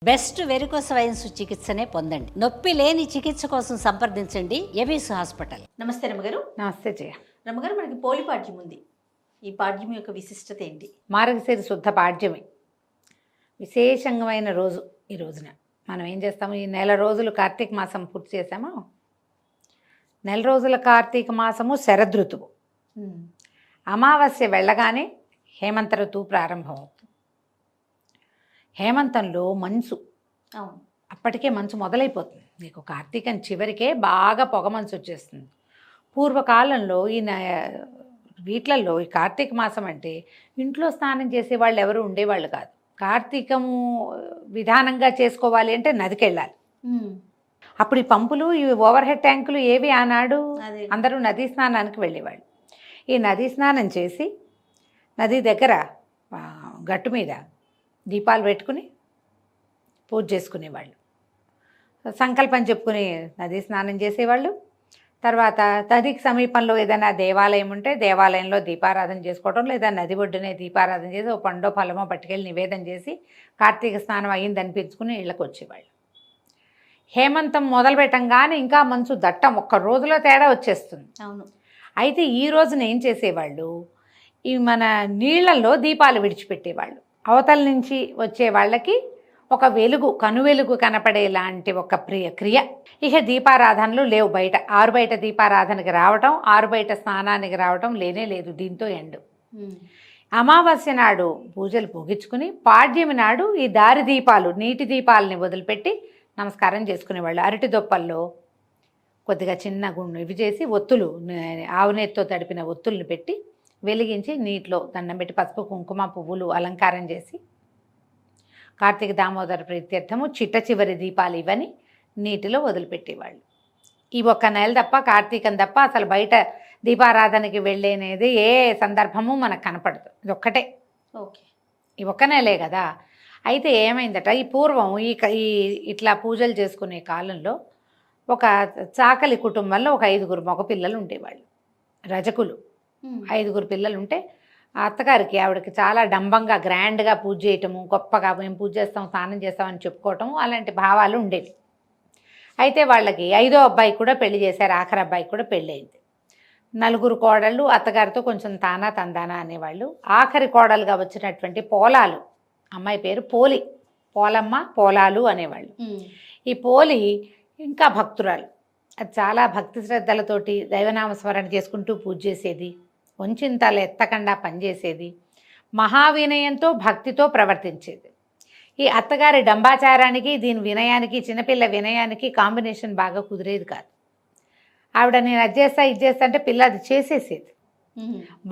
Best varicose wines చికిత్సనే పొందండి. నొప్పి లేని చికిత్స కోసం సంప్రదించండి ఎబిస్ హాస్పిటల్. నమస్తే రమ్మగారు. నమస్తే జయ. రమ్మగారు, మనకి పోలి పాడ్యం ఉంది. ఈ పాడ్యం యొక్క విశిష్టత ఏంటి? మార్గశిర శుద్ధ పాడ్యమి విశేషమైన రోజు. ఈ రోజున మనం ఏం చేస్తాము, ఈ నెల రోజులు కార్తీక మాసం పూర్తి చేసాము. నెల రోజుల కార్తీక మాసము శరదృతువు. అమావాస్య వెళ్ళగానే హేమంత ఋతువు ప్రారంభం అవుతుంది. హేమంతంలో మంచు, అవును, అప్పటికే మంచు మొదలైపోతుంది. నీకు కార్తీకం చివరికే బాగా పొగ మంచు వచ్చేస్తుంది. పూర్వకాలంలో వీట్లల్లో ఈ కార్తీక మాసం అంటే ఇంట్లో స్నానం చేసేవాళ్ళు ఎవరు ఉండేవాళ్ళు కాదు. కార్తీకము విధానంగా చేసుకోవాలి అంటే నదికి వెళ్ళాలి. అప్పుడు ఈ పంపులు, ఈ ఓవర్ హెడ్ ట్యాంకులు ఏవి ఆనాడు? అందరూ నదీ స్నానానికి వెళ్ళేవాళ్ళు. ఈ నదీ స్నానం చేసి నది దగ్గర గట్టు మీద దీపాలు పెట్టుకుని పూజ చేసుకునేవాళ్ళు. సంకల్పం చెప్పుకుని నదీ స్నానం చేసేవాళ్ళు. తర్వాత నదికి సమీపంలో ఏదైనా దేవాలయం ఉంటే దేవాలయంలో దీపారాధన చేసుకోవడం, లేదా నది ఒడ్డునే దీపారాధన చేసి ఓ పండో ఫలమో పట్టుకెళ్ళి నివేదన చేసి కార్తీక స్నానం అయ్యింది అనిపించుకుని ఇళ్ళకి వచ్చేవాళ్ళు. హేమంతం మొదలు పెట్టంగానే ఇంకా మంచు దట్టం, ఒక్క రోజులో తేడా వచ్చేస్తుంది. అవును. అయితే ఈ రోజున ఏం చేసేవాళ్ళు, ఈ మన నీళ్లలో దీపాలు విడిచిపెట్టేవాళ్ళు. అవతల నుంచి వచ్చే వాళ్ళకి ఒక వెలుగు, కనువెలుగు కనపడేలాంటి ఒక క్రియ. ఇక దీపారాధనలు లేవు. బయట ఆరు బయట దీపారాధనకి రావటం, ఆరు బయట స్నానానికి రావటం లేనే లేదు. దీంతో ఎండు. అమావాస్య నాడు పూజలు ముగించుకుని పాడ్యమి నాడు ఈ దారి దీపాలు, నీటి దీపాలని వదిలిపెట్టి నమస్కారం చేసుకునేవాళ్ళు. అరటి దొప్పల్లో కొద్దిగా చిన్న గుండు ఇవి చేసి ఒత్తులు, ఆవునేతితో తడిపిన ఒత్తుల్ని పెట్టి వెలిగించి నీటిలో దండం పెట్టి పసుపు కుంకుమ పువ్వులు అలంకారం చేసి కార్తీక దామోదర ప్రీత్యర్థము చిట్ట చివరి దీపాలు ఇవని నీటిలో వదిలిపెట్టేవాళ్ళు. ఈ ఒక్క నెల తప్ప, కార్తీకం తప్ప అసలు బయట దీపారాధనకి వెళ్ళేనేది ఏ సందర్భము మనకు కనపడదు. ఇది ఒక్కటే. ఓకే, ఈ ఒక్క నెలే కదా. అయితే ఏమైందట, ఈ పూర్వం ఈ ఇట్లా పూజలు చేసుకునే కాలంలో ఒక చాకలి కుటుంబంలో ఒక 5గురు మగపిల్లలు ఉండేవాళ్ళు, రజకులు. 5గురు పిల్లలు ఉంటే ఆ అత్తగారికి, ఆవిడకి చాలా డంబంగా గ్రాండ్గా పూజ చేయటము, గొప్పగా మేము పూజ చేస్తాం, స్నానం చేస్తామని చెప్పుకోవటము, అలాంటి భావాలు ఉండేవి. అయితే వాళ్ళకి 5వ అబ్బాయి కూడా పెళ్లి చేశారు, ఆఖరి అబ్బాయికి కూడా పెళ్ళి అయింది. 4 కోడళ్ళు అత్తగారితో కొంచెం తానా తందానా అనేవాళ్ళు. ఆఖరి కోడలుగా వచ్చినటువంటి పోలాలు, అమ్మాయి పేరు పోలి, పోలమ్మ పోలాలు అనేవాళ్ళు. ఈ పోలి ఇంకా భక్తురాలు. అది చాలా భక్తి శ్రద్ధలతోటి దైవనామస్మరణ చేసుకుంటూ పూజ చేసేది, వంచింతలు ఎత్తకుండా పనిచేసేది, మహావినయంతో భక్తితో ప్రవర్తించేది. ఈ అత్తగారి డంబాచారానికి, దీని వినయానికి, చిన్నపిల్ల వినయానికి కాంబినేషన్ బాగా కుదిరేది కాదు. ఆవిడ నేను అది చేస్తా ఇది చేస్తా అంటే పిల్ల అది చేసేసేది.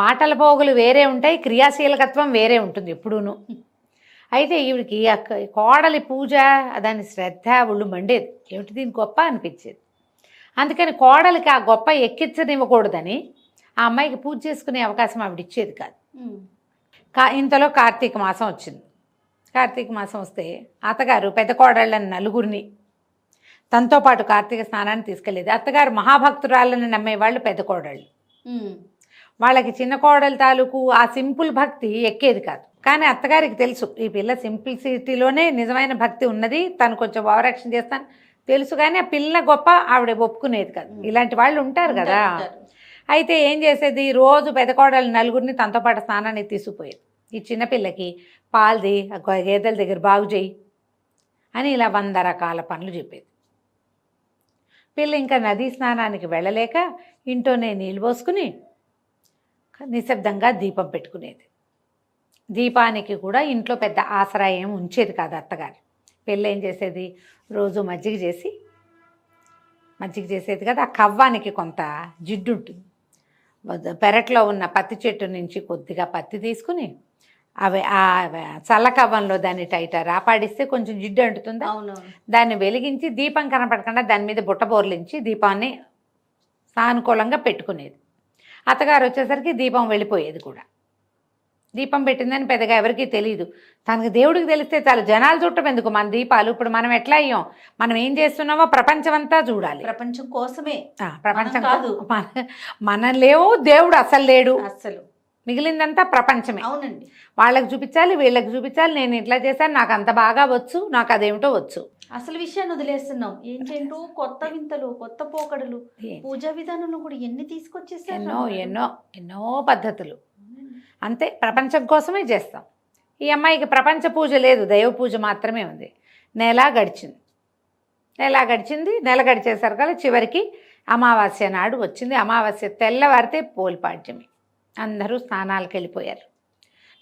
మాటల పోగులు వేరే ఉంటాయి, క్రియాశీలకత్వం వేరే ఉంటుంది ఎప్పుడూను. అయితే ఈవిడికి కోడలి పూజ, దాని శ్రద్ధ ఒళ్ళు మండేది. ఏమిటి దీని గొప్ప అనిపించేది. అందుకని కోడలికి ఆ గొప్ప ఎక్కించనివ్వకూడదని ఆ అమ్మాయికి పూజ చేసుకునే అవకాశం ఆవిడ ఇచ్చేది కాదు. ఇంతలో కార్తీక మాసం వచ్చింది. కార్తీక మాసం వస్తే అత్తగారు పెద్ద కోడళ్ళని 4గురిని తనతో పాటు కార్తీక స్నానాన్ని తీసుకెళ్ళేది. అత్తగారు మహాభక్తురాళ్ళని నమ్మేవాళ్ళు పెద్ద కోడళ్ళు. వాళ్ళకి చిన్న కోడలు తాలూకు ఆ సింపుల్ భక్తి ఎక్కేది కాదు. కానీ అత్తగారికి తెలుసు ఈ పిల్ల సింప్లిసిటీలోనే నిజమైన భక్తి ఉన్నది, తను కొంచెం ఓవరాక్షన్ చేస్తాను తెలుసు, కానీ ఆ పిల్ల గొప్ప ఆవిడ ఒప్పుకునేది కాదు. ఇలాంటి వాళ్ళు ఉంటారు కదా. అయితే ఏం చేసేది, రోజు పెద్ద కోడలు 4గురిని తనతో పాటు స్నానానికి తీసుకుపోయేది. ఈ చిన్నపిల్లకి పాల్ది, గేదెల దగ్గర బాగు చేయి అని ఇలా 100 రకాల పనులు చెప్పేది. పిల్ల ఇంకా నదీ స్నానానికి వెళ్ళలేక ఇంట్లోనే నీళ్ళు పోసుకుని నిశ్శబ్దంగా దీపం పెట్టుకునేది. దీపానికి కూడా ఇంట్లో పెద్ద ఆసరా ఏం ఉంచేది కాదు అత్తగారు. పిల్ల ఏం చేసేది, రోజు మజ్జిగ చేసేది కదా. ఆ కవ్వానికి కొంత జిడ్డు ఉంటుంది. పెరట్లో ఉన్న పత్తి చెట్టు నుంచి కొద్దిగా పత్తి తీసుకుని అవి ఆ చల్లకవ్వంలో దాన్ని టైట రాపాడిస్తే కొంచెం జిడ్డు అంటుతుంది. దాన్ని వెలిగించి దీపం కనపడకుండా దాని మీద బుట్ట బోర్లించి దీపాన్ని సానుకూలంగా పెట్టుకునేది. అత్తగారు వచ్చేసరికి దీపం వెళ్ళిపోయేది కూడా. దీపం పెట్టిందని పెద్దగా ఎవరికీ తెలియదు. తనకు దేవుడికి తెలిస్తే చాలు, జనాలు చూడటం ఎందుకు మన దీపాలు. ఇప్పుడు మనం ఎట్లా అయ్యాం, మనం ఏం చేస్తున్నామో ప్రపంచమంతా చూడాలి. ప్రపంచం కోసమే, ప్రపంచం కాదు, మనం లేవు, దేవుడు అసలు లేడు. అసలు మిగిలిందంతా ప్రపంచమే. అవునండి. వాళ్ళకి చూపించాలి, వీళ్ళకి చూపించాలి, నేను ఇట్లా చేశాను, నాకు అంత బాగా వచ్చు, నాకు అదేమిటో వచ్చు. అసలు విషయాన్ని వదిలేస్తున్నాం. ఏంటేంటో కొత్త వింతలు, కొత్త పోకడలు, పూజా విధానంలో కూడా ఎన్ని తీసుకొచ్చేసారు. ఎన్నో ఎన్నో ఎన్నో పద్ధతులు. అంతే, ప్రపంచం కోసమే చేస్తాం. ఈ అమ్మాయికి ప్రపంచ పూజ లేదు, దైవ పూజ మాత్రమే ఉంది. నెల గడిచింది. నెల గడిచేసరికి చివరికి అమావాస్య నాడు వచ్చింది. అమావాస్య తెల్లవారితే పోలిపాడ్యమి. అందరూ స్నానాలకు వెళ్ళిపోయారు.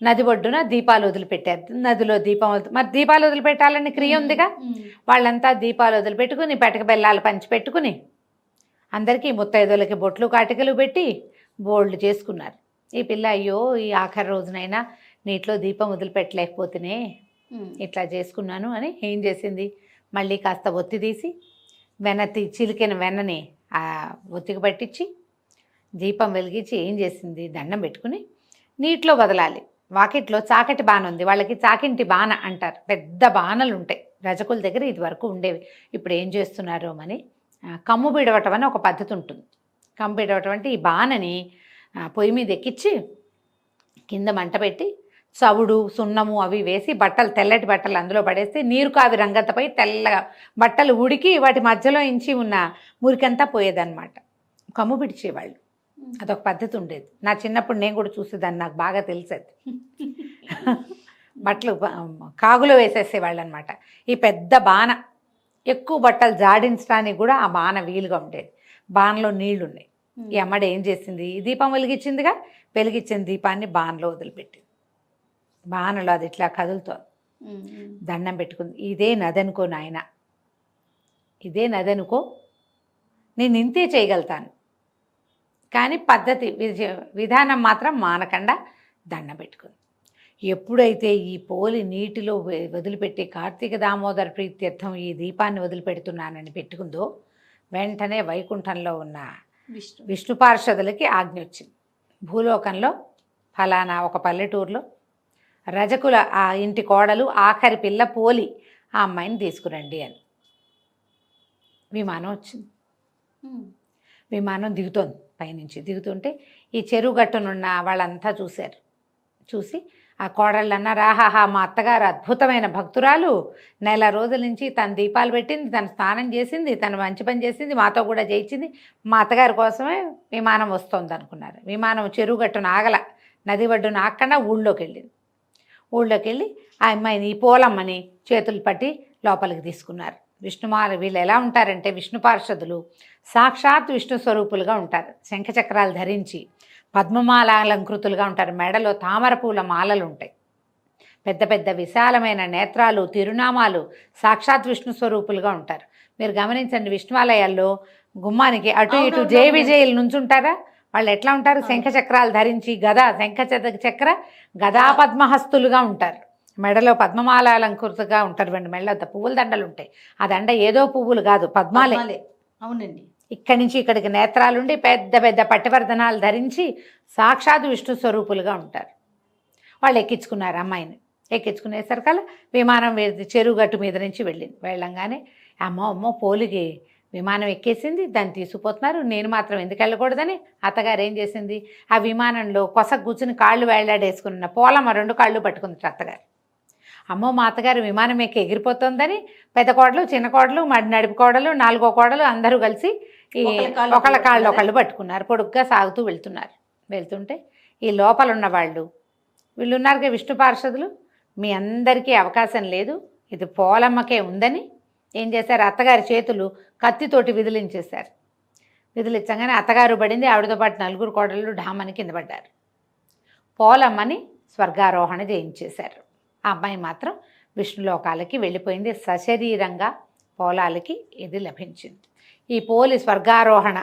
నది ఒడ్డున దీపాలు వదిలిపెట్టారు. నదిలో దీపం మరి దీపాలు వదిలిపెట్టాలని క్రియ ఉందిగా, వాళ్ళంతా దీపాలు వదిలిపెట్టుకుని పటిక బెల్లాలు పంచిపెట్టుకుని అందరికీ ముత్తైదులకి బొట్లు కాటికలు పెట్టి బోల్డ్ చేసుకున్నారు. ఈ పిల్ల అయ్యో ఈ ఆఖరి రోజునైనా నీటిలో దీపం వదిలిపెట్టలేకపోతేనే ఇట్లా చేసుకున్నాను అని ఏం చేసింది, మళ్ళీ కాస్త ఒత్తి తీసి చిలికిన వెన్నని ఆ ఒత్తికి పట్టించి దీపం వెలిగించి ఏం చేసింది, దండం పెట్టుకుని నీటిలో వదలాలి. వాకిట్లో చాకటి బాణ ఉంది, వాళ్ళకి చాకింటి బాణ అంటారు, పెద్ద బాణలు ఉంటాయి రజకుల దగ్గర, ఇది వరకు ఉండేవి. ఇప్పుడు ఏం చేస్తున్నారో అని కమ్ము బిడవటం అని ఒక పద్ధతి ఉంటుంది. కమ్ము బిడవటం అంటే ఈ బాణని పొయ్యి మీద ఎక్కించి కింద మంట పెట్టి చవుడు సున్నము అవి వేసి బట్టలు, తెల్లటి బట్టలు అందులో పడేస్తే నీరు కావి రంగతపై తెల్లగా బట్టలు ఉడికి వాటి మధ్యలో ఇంచి ఉన్న మురికంతా పోయేదన్నమాట. కమ్ము పిడిచేవాళ్ళు, అదొక పద్ధతి ఉండేది. నా చిన్నప్పుడు నేను కూడా చూసేదాన్ని, నాకు బాగా తెలిసేది. బట్టలు కాగులో వేసేసేవాళ్ళు అనమాట. ఈ పెద్ద బాణ ఎక్కువ బట్టలు జాడించడానికి కూడా ఆ బాణ వీలుగా ఉండేది. బాణలో నీళ్లు ఉన్నాయి. ఈ అమ్మడు ఏం చేసింది, ఈ దీపం వెలిగించిందిగా, వెలిగించిన దీపాన్ని బాణలో వదిలిపెట్టింది. బాణలో అది ఇట్లా కదులుతోంది. దండం పెట్టుకుంది, ఇదే నదనుకో నాయన, ఇదే నదనుకో, నేను ఇంతే చేయగలుగుతాను, కానీ పద్ధతి విధానం మాత్రం మానకుండా దండం పెట్టుకుంది. ఎప్పుడైతే ఈ పోలి నీటిలో వదిలిపెట్టి కార్తీక దామోదర ప్రీత్యర్థం ఈ దీపాన్ని వదిలిపెడుతున్నానని పెట్టుకుందో, వెంటనే వైకుంఠంలో ఉన్న విష్ణు పార్షదులకి ఆజ్ఞ వచ్చింది. భూలోకంలో ఫలానా ఒక పల్లెటూరులో రజకుల ఆ ఇంటి కోడలు ఆఖరి పిల్ల పోలి ఆ అమ్మాయిని తీసుకురండి అని. విమానం వచ్చింది. విమానం దిగుతోంది, పైనుంచి దిగుతుంటే ఈ చెరువు గట్టునున్న వాళ్ళంతా చూశారు. చూసి ఆ కోడళ్ళు అన్నారు, ఆహాహా మా అత్తగారు అద్భుతమైన భక్తురాలు, నెల రోజుల నుంచి తను దీపాలు పెట్టింది, తను స్నానం చేసింది, తను మంచి పని చేసింది, మాతో కూడా చేయించింది, మా అత్తగారి కోసమే విమానం వస్తుంది అనుకున్నారు. విమానం చెరువు గట్టున ఆగల, నది ఒడ్డున ఆగకుండా ఊళ్ళోకి వెళ్ళింది. ఊళ్ళోకి వెళ్ళి ఆ అమ్మాయిని, ఈ పోలమ్మని చేతులు పట్టి లోపలికి తీసుకున్నారు. విష్ణుమాల వీళ్ళు ఎలా ఉంటారంటే విష్ణు పార్షదులు సాక్షాత్ విష్ణు స్వరూపులుగా ఉంటారు. శంఖచక్రాలు ధరించి పద్మమాల అలంకృతులుగా ఉంటారు. మెడలో తామర పూల మాలలు ఉంటాయి. పెద్ద పెద్ద విశాలమైన నేత్రాలు, తిరునామాలు, సాక్షాత్ విష్ణు స్వరూపులుగా ఉంటారు. మీరు గమనించండి, విష్ణువాలయాల్లో గుమ్మానికి అటు ఇటు జయ విజయులు నుంచుంటారా, వాళ్ళు ఎట్లా ఉంటారు, శంఖచక్రాలు ధరించి చక్ర గదా పద్మహస్తులుగా ఉంటారు. మెడలో పద్మమాల అలంకృతగా ఉంటారు. మెడలో పువ్వుల దండలు ఉంటాయి. ఆ దండ ఏదో పువ్వులు కాదు, పద్మాలే. అవునండి. ఇక్కడి నుంచి ఇక్కడికి నేత్రాలుండి పెద్ద పెద్ద పట్టివర్ధనాలు ధరించి సాక్షాత్ విష్ణు స్వరూపులుగా ఉంటారు. వాళ్ళు ఎక్కించుకున్నారు అమ్మాయిని. ఎక్కించుకునేసరికల్లా విమానం చెరువు గట్టు మీద నుంచి వెళ్ళంగానే అమ్మో పోలికి విమానం ఎక్కేసింది, దాన్ని తీసుకుపోతున్నారు, నేను మాత్రం ఎందుకు వెళ్ళకూడదని అత్తగారు ఏం చేసింది, ఆ విమానంలో కొస కూర్చుని కాళ్ళు వేళ్లాడేసుకున్న పోలమ్మ 2 కాళ్ళు పట్టుకుంది అత్తగారు. అమ్మో మా అత్తగారు విమానం ఎక్కి ఎగిరిపోతుందని పెద్ద కోడలు, చిన్న కోడలు, నడిపి కోడలు, 4వ కోడలు అందరూ కలిసి ఒకళ్ళ కాళ్ళు ఒకళ్ళు పట్టుకున్నారు. పొడుగ్గా సాగుతూ వెళ్తుంటే ఈ లోపల ఉన్న వీళ్ళు ఉన్నారుగా విష్ణు పార్షదులు, మీ అందరికీ అవకాశం లేదు, ఇది పోలమ్మకే ఉందని ఏం చేశారు, అత్తగారి చేతులు కత్తితోటి విదిలించేశారు. విదిలించగానే అత్తగారు పడింది, ఆవిడతో పాటు 4 కోడళ్ళు ఢామని కింద పడ్డారు. పోలమ్మని స్వర్గారోహణ చేయించేశారు. ఆ అమ్మాయి మాత్రం విష్ణులోకాలకి వెళ్ళిపోయింది. సశరీరంగా పోలాలకి ఇది లభించింది. ఈ పోలి స్వర్గారోహణ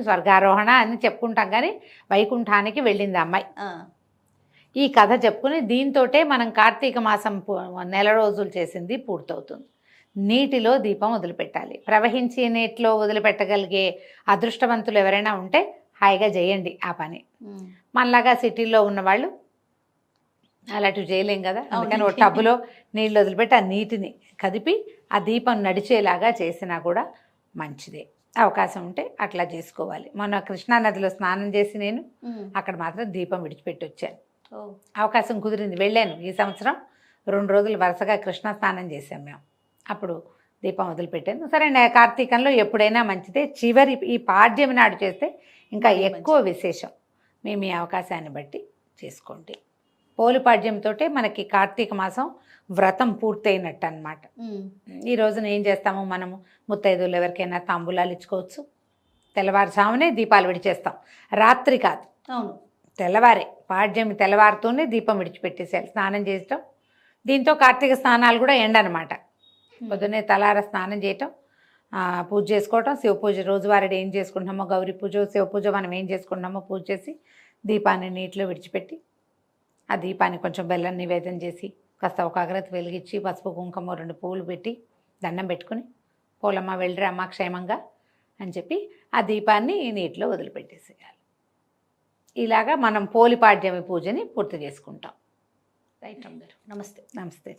స్వర్గారోహణ అని చెప్పుకుంటాం, కానీ వైకుంఠానికి వెళ్ళింది అమ్మాయి. ఈ కథ చెప్పుకుని దీంతోటే మనం కార్తీక మాసం నెల రోజులు చేసింది పూర్తవుతుంది. నీటిలో దీపం వదిలిపెట్టాలి. ప్రవహించే నీటిలో వదిలిపెట్టగలిగే అదృష్టవంతులు ఎవరైనా ఉంటే హాయిగా చేయండి ఆ పని. మనలాగా సిటీలో ఉన్నవాళ్ళు అలాంటివి చేయలేం కదా, అందుకని ఒక టబ్బులో నీళ్ళు వదిలిపెట్టి ఆ నీటిని కదిపి ఆ దీపం నడిచేలాగా చేసినా కూడా మంచిదే. అవకాశం ఉంటే అట్లా చేసుకోవాలి. మొన్న కృష్ణానదిలో స్నానం చేసి నేను అక్కడ మాత్రం దీపం విడిచిపెట్టి వచ్చాను. అవకాశం కుదిరింది, వెళ్ళాను. ఈ సంవత్సరం 2 రోజులు వరుసగా కృష్ణ స్నానం చేసాం మేము. అప్పుడు దీపం వదిలిపెట్టాను. సరే, కార్తీకంలో ఎప్పుడైనా మంచిదే, చివరి ఈ పాడ్యమి నాడు చేస్తే ఇంకా ఎక్కువ విశేషం. మేము ఈ అవకాశాన్ని బట్టి చేసుకోండి. పోలిపాడ్యంతో మనకి కార్తీక మాసం వ్రతం పూర్తయినట్టు అనమాట. ఈ రోజున ఏం చేస్తాము మనము, ముత్తైదులు ఎవరికైనా తాంబూలాలు ఇచ్చుకోవచ్చు. తెల్లవారుజామునే దీపాలు విడిచేస్తాం, రాత్రి కాదు. అవును, తెల్లవారే, పాడ్యమి తెల్లవారుతోనే దీపం విడిచిపెట్టేసేయాలి, స్నానం చేయటం. దీంతో కార్తీక స్నానాలు కూడా ఎండనమాట. పొద్దున్నే తలార స్నానం చేయటం, పూజ చేసుకోవటం, శివ పూజ రోజువారీ ఏం చేసుకుంటున్నామో, గౌరీ పూజ శివ పూజ మనం ఏం చేసుకుంటున్నామో పూజ చేసి దీపాన్ని నీటిలో విడిచిపెట్టి, ఆ దీపాన్ని కొంచెం బెల్లం నివేదన చేసి, కాస్త ఒక అగరత్తి వెలిగించి, పసుపు కుంకుమ 2 పువ్వులు పెట్టి దండం పెట్టుకుని, పోలమ్మ వెళ్ళిరా అమ్మ క్షేమంగా అని చెప్పి ఆ దీపాన్ని నీటిలో వదిలిపెట్టేసేయాలి. ఇలాగా మనం పోలిపాడ్యమి పూజని పూర్తి చేసుకుంటాం. రైట్ అమ్మగారు, నమస్తే. నమస్తే.